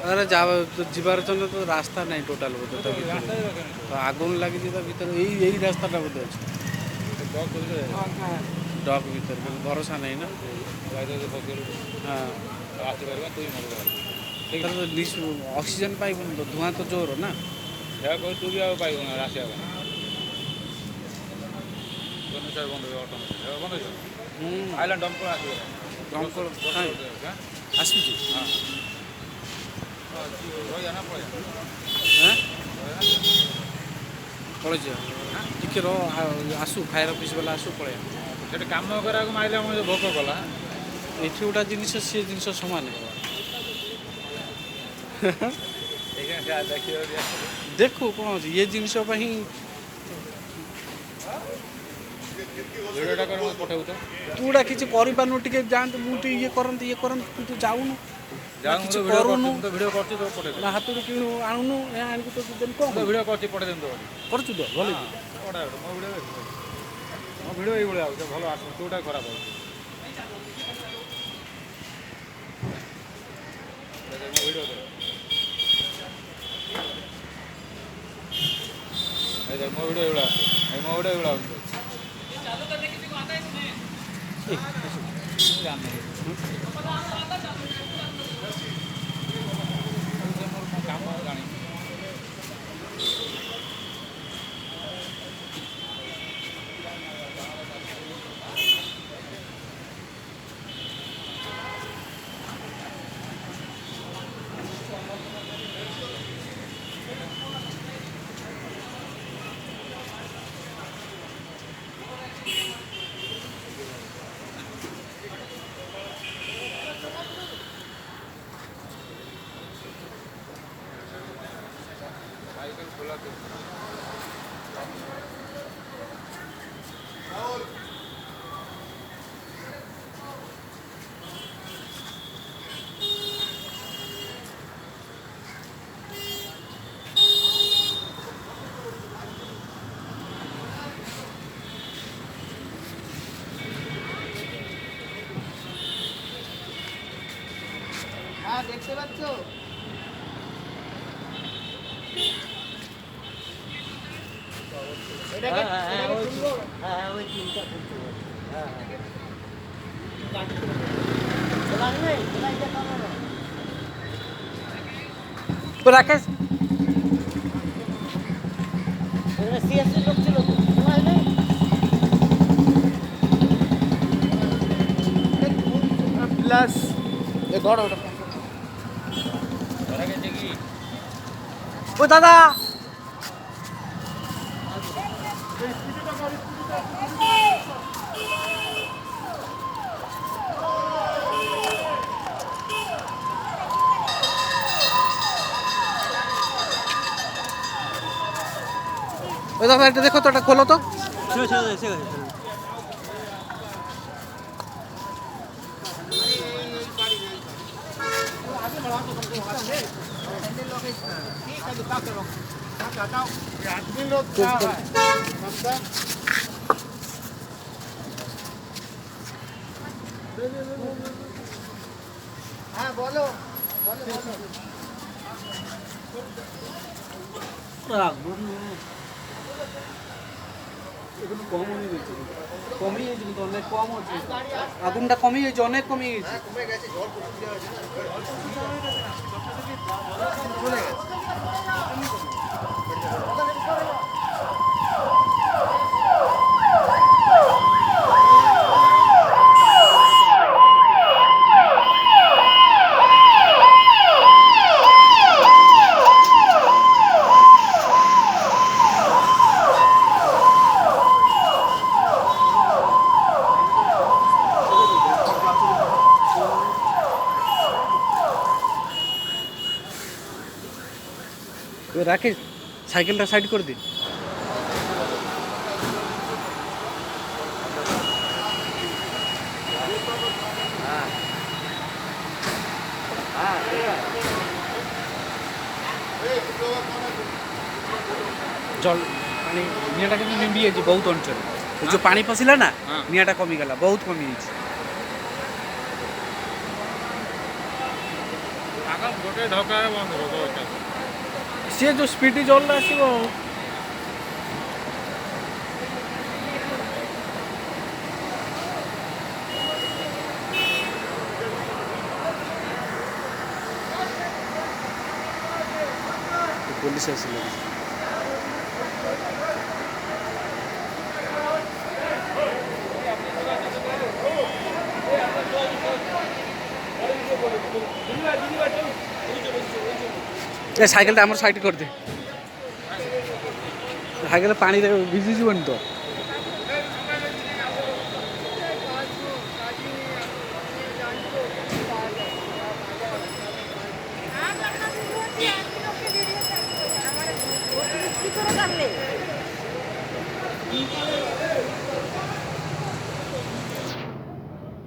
अरे जीवार तो रास्ता नहीं टोटाल बोधे तो आगुन लगी भर यही रास्ता बोधे अच्छे डग भर भरोसा नहीं ना। हाँ ऑक्सीजन पाइब तो धुआं तो जोर ना तू भी पाइब ना राशिया आइला डम्पर आसूँ पलि टे आसू फायर अफिस वाला आसू पलि कम करा मारे मुझे भोक कला ये गोटा जिन सी जिन सामान देखू कौन अच्छे ये जिनस तूड़ा किसी करूँ टे जातु मुझे ये करती तू जाऊनु करूनु हाथ किणु आणुनु आणिक तो कौन भिड कर पठे दिखाँ करचु तो भल मो भिड ये भल आस तोटा खराब मो भिड ये मो भिड ये काम जानी দেখতে পাচ্ছ राकेश সিএসসি লোক ছিল তো প্লাস এ ধর ওটা ও দাদা ओ दादा এটা দেখো তো এটা খোলো তো ছেড়ে ছেড়ে এসে গেছে आदमी लोग क्या है हाँ बोलो कम कमी अनेक कम अच्छे आगुनटा कमी अनेक कमी রাকেশ সাইকেলটা সাইড করে দিন। জল মানে নিଆଁଟା କିନ୍ତୁ ନିମ୍ବି ଯାଇଛି ବହୁତ ଅଞ୍ଚଳ। ଯୋଉ ପାଣି ପଶିଲା ନା ନିଆଁଟା କମିଗଲା, ବହୁତ କମିଯାଇଛି। ଗୋଟେ ଢକାରେ ବନ୍ଦ ହେବ ଏଟା। ସିଏ ଯୋଉ ସ୍ପିଡ୍ ଜଲଟା ଆସିବ ଆଉ। ପୋଲିସ ଆସିଲା। ଏ ସାଇକେଲଟା ଆମର ସାଇଡ୍ କରିଦେ। ସାଇକେଲ ପାଣିରେ ଭିଜିଯିବନି ତ। हमारे